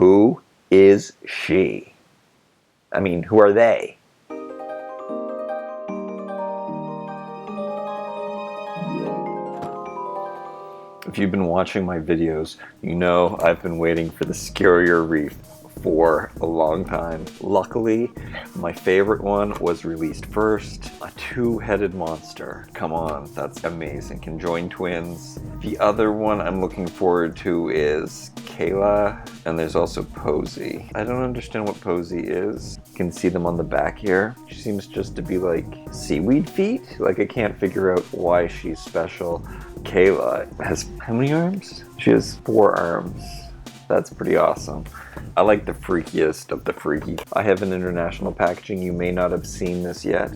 Who is she? I mean, who are they? If you've been watching my videos, you know I've been waiting for the Scarrier Reef for a long time. Luckily, my favorite one was released first. A two-headed monster. Come on, that's amazing. Can join twins. The other one I'm looking forward to is Kayla, and there's also Posey. I don't understand what Posey is. You can see them on the back here. She seems just to be like seaweed feet. Like, I can't figure out why she's special. Kayla has how many arms? She has 4 arms. That's pretty awesome. I like the freakiest of the freaky. I have an international packaging. You may not have seen this yet.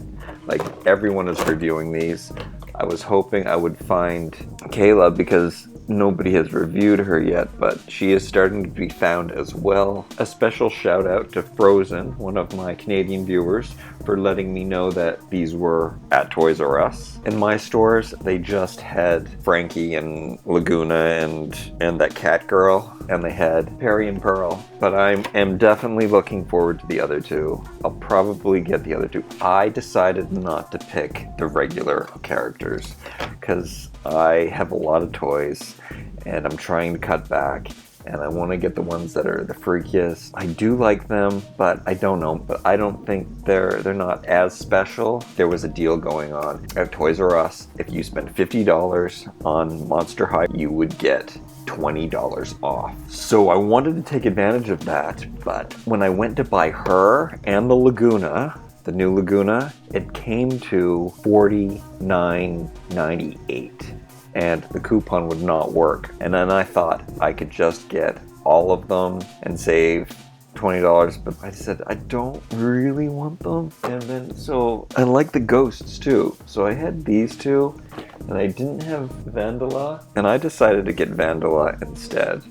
Like, everyone is reviewing these. I was hoping I would find Kayla because nobody has reviewed her yet, but she is starting to be found as well. A special shout out to Frozen, one of my Canadian viewers, for letting me know that these were at Toys R Us. In my stores, they just had Frankie and Laguna and that cat girl, and they had Peri and Pearl. But I am definitely looking forward to the other two. I'll probably get the other two. I decided not to pick the regular characters because I have a lot of toys and I'm trying to cut back, and I want to get the ones that are the freakiest. I do like them, but I don't know. But I don't think they're not as special. There was a deal going on at Toys R Us. If you spent $50 on Monster High, you would get $20 off. So I wanted to take advantage of that, but when I went to buy her and the Laguna, the new Laguna, it came to $49.98. and the coupon would not work. And then I thought I could just get all of them and save $20, but I said I don't really want them. And then so I like the ghosts too. So I had these two and I didn't have Vandala, and I decided to get Vandala instead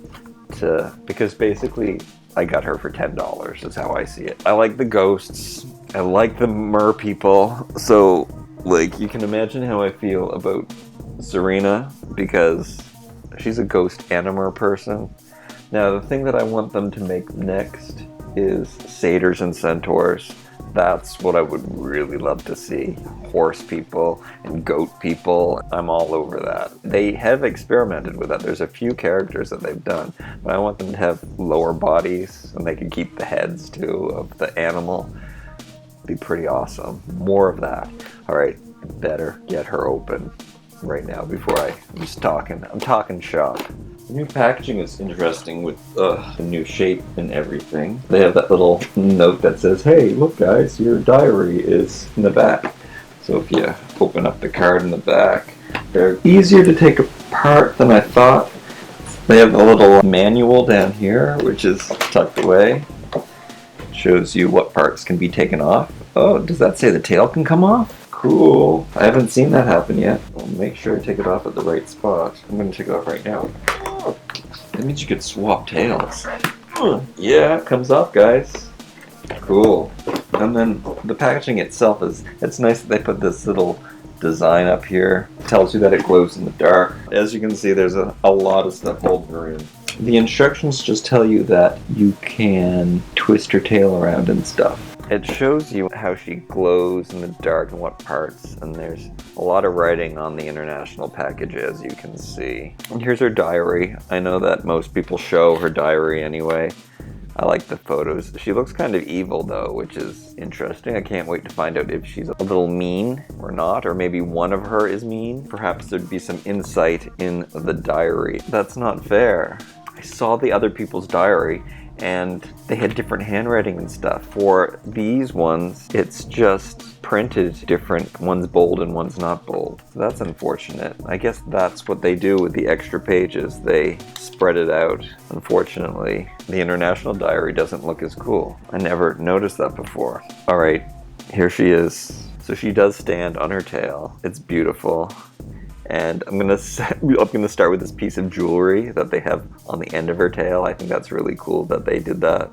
because basically I got her for $10 is how I see it. I like the ghosts. I like the mer people. So like, you can imagine how I feel about Serena because she's a ghost animer person. Now, the thing that I want them to make next is Satyrs and Centaurs. That's what I would really love to see. Horse people and goat people. I'm all over that. They have experimented with that. There's a few characters that they've done, but I want them to have lower bodies and they can keep the heads too of the animal. It'd be pretty awesome. More of that. All right, better get her open right now before I'm talking shop. The new packaging is interesting with the new shape and everything. They have that little note that says, hey, look guys, your diary is in the back. So if you open up the card in the back, they're easier to take apart than I thought. They have a little manual down here, which is tucked away. It shows you what parts can be taken off. Oh, does that say the tail can come off? Cool. I haven't seen that happen yet. I'll make sure I take it off at the right spot. I'm going to take it off right now. That means you could swap tails. Yeah, it comes off, guys. Cool. And then the packaging itself it's nice that they put this little design up here. It tells you that it glows in the dark. As you can see, there's a lot of stuff holding her in. The instructions just tell you that you can twist her tail around and stuff. It shows you how she glows in the dark and what parts, and there's a lot of writing on the international package, as you can see. And here's her diary. I know that most people show her diary anyway. I like the photos. She looks kind of evil though, which is interesting. I can't wait to find out if she's a little mean or not, or maybe one of her is mean. Perhaps there'd be some insight in the diary. That's not fair. I saw the other people's diary and they had different handwriting and stuff. For these ones, it's just printed different. One's bold and one's not bold. So that's unfortunate. I guess that's what they do with the extra pages. They spread it out. Unfortunately, the international diary doesn't look as cool. I never noticed that before. All right, here she is. So she does stand on her tail. It's beautiful. And I'm gonna start with this piece of jewelry that they have on the end of her tail. I think that's really cool that they did that.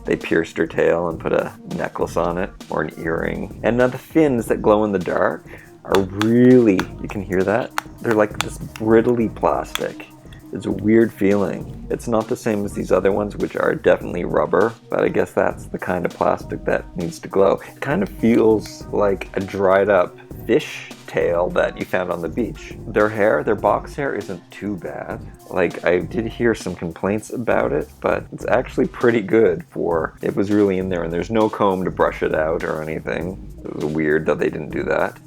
They pierced her tail and put a necklace on it, or an earring. And now the fins that glow in the dark are really, you can hear that? They're like this brittly plastic. It's a weird feeling. It's not the same as these other ones, which are definitely rubber, but I guess that's the kind of plastic that needs to glow. It kind of feels like a dried up fish tail that you found on the beach. Their hair, their box hair isn't too bad. Like, I did hear some complaints about it, but it's actually pretty good for it was really in there, and there's no comb to brush it out or anything. It was weird that they didn't do that.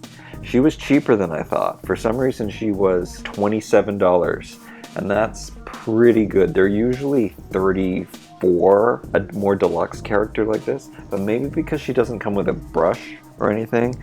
She was cheaper than I thought. For some reason, she was $27, and that's pretty good. They're usually $34, a more deluxe character like this, but maybe because she doesn't come with a brush or anything.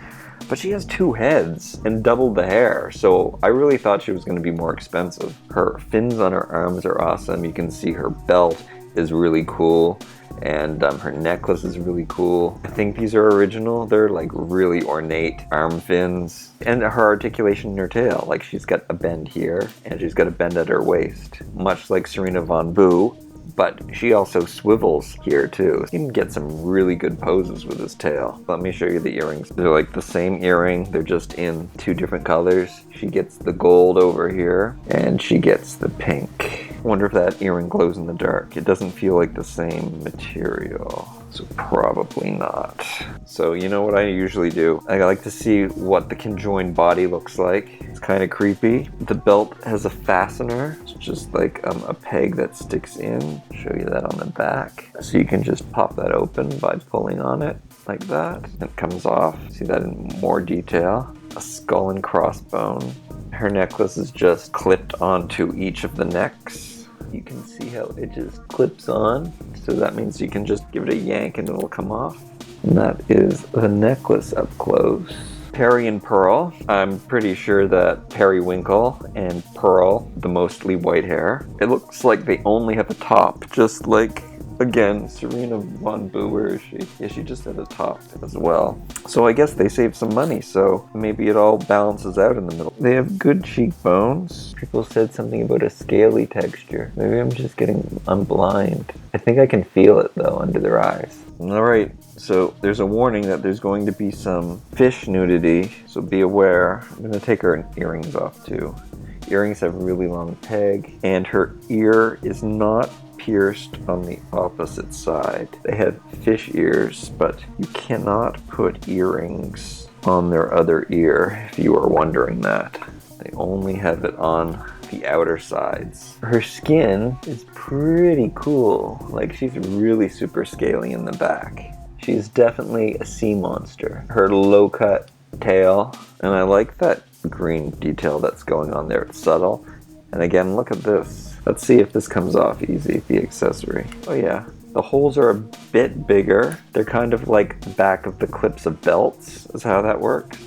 But she has 2 heads and double the hair, so I really thought she was going to be more expensive. Her fins on her arms are awesome. You can see her belt is really cool, and her necklace is really cool. I think these are original. They're like really ornate arm fins. And her articulation in her tail, like she's got a bend here, and she's got a bend at her waist, much like Serena Von Boo. But she also swivels here too. You can get some really good poses with this tail. Let me show you the earrings. They're like the same earring, they're just in 2 different colors. She gets the gold over here, and she gets the pink. I wonder if that earring glows in the dark. It doesn't feel like the same material, so probably not. So you know what I usually do? I like to see what the conjoined body looks like. It's kind of creepy. The belt has a fastener. It's just like a peg that sticks in. I'll show you that on the back. So you can just pop that open by pulling on it like that. It comes off. See that in more detail. A skull and crossbone. Her necklace is just clipped onto each of the necks. You can see how it just clips on. So that means you can just give it a yank and it'll come off. And that is the necklace up close. Peri and Pearl. I'm pretty sure that Periwinkle and Pearl, the mostly white hair, it looks like they only have a top, just like, again, Serena Von Boo, where is she? Yeah, she just had a top as well. So I guess they saved some money, so maybe it all balances out in the middle. They have good cheekbones. People said something about a scaly texture. Maybe I'm blind. I think I can feel it though under their eyes. Alright, so there's a warning that there's going to be some fish nudity, so be aware. I'm going to take her earrings off too. Earrings have a really long peg, and her ear is not pierced on the opposite side. They have fish ears, but you cannot put earrings on their other ear, if you are wondering that. They only have it on the outer sides. Her skin is pretty cool. Like, she's really super scaly in the back. She's definitely a sea monster. Her low-cut tail, and I like that green detail that's going on there. It's subtle. And again, look at this. Let's see if this comes off easy, the accessory. Oh yeah. The holes are a bit bigger. They're kind of like the back of the clips of belts, is how that works.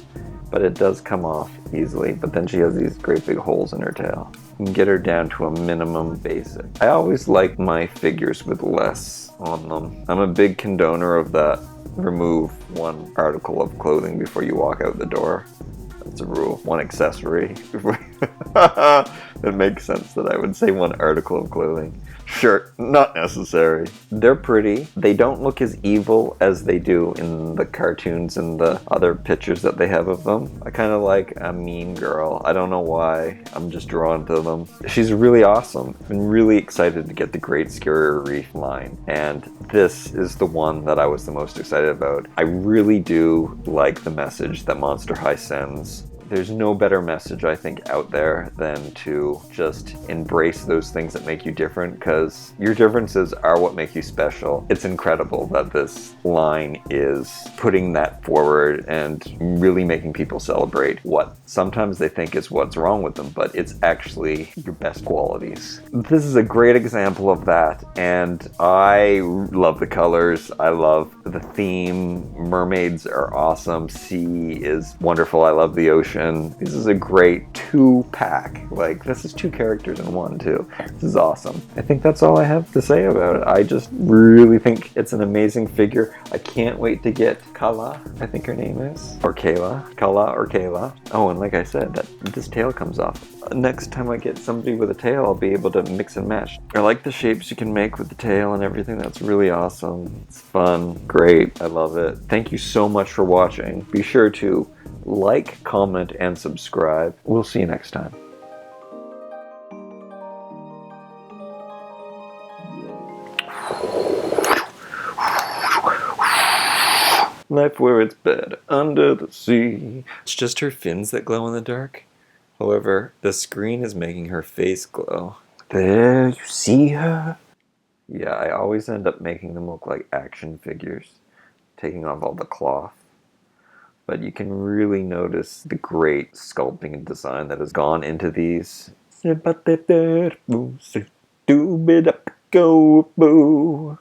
But it does come off easily. But then she has these great big holes in her tail. You can get her down to a minimum basic. I always like my figures with less on them. I'm a big condoner of that. Remove 1 article of clothing before you walk out the door. That's a rule. 1 accessory before it makes sense that I would say 1 article of clothing. Sure, not necessary. They're pretty. They don't look as evil as they do in the cartoons and the other pictures that they have of them. I kind of like a mean girl. I don't know why. I'm just drawn to them. She's really awesome. I've been really excited to get the Great Scarrier Reef line, and this is the one that I was the most excited about. I really do like the message that Monster High sends. There's no better message, I think, out there than to just embrace those things that make you different, because your differences are what make you special. It's incredible that this line is putting that forward and really making people celebrate what sometimes they think is what's wrong with them, but it's actually your best qualities. This is a great example of that, and I love the colors. I love the theme. Mermaids are awesome. Sea is wonderful. I love the ocean. This is a great 2-pack. Like, this is 2 characters in 1 too. This is awesome. I think that's all I have to say about it. I just really think it's an amazing figure. I can't wait to get Kala, I think her name is. Or Kayla. Kala or Kayla. Oh, and like I said, this tail comes off. Next time I get somebody with a tail, I'll be able to mix and match. I like the shapes you can make with the tail and everything. That's really awesome. It's fun. Great. I love it. Thank you so much for watching. Be sure to like, comment, and subscribe. We'll see you next time. Life where it's better under the sea. It's just her fins that glow in the dark. However, the screen is making her face glow. There, you see her? Yeah, I always end up making them look like action figures, taking off all the cloth. But you can really notice the great sculpting and design that has gone into these. Go, boo.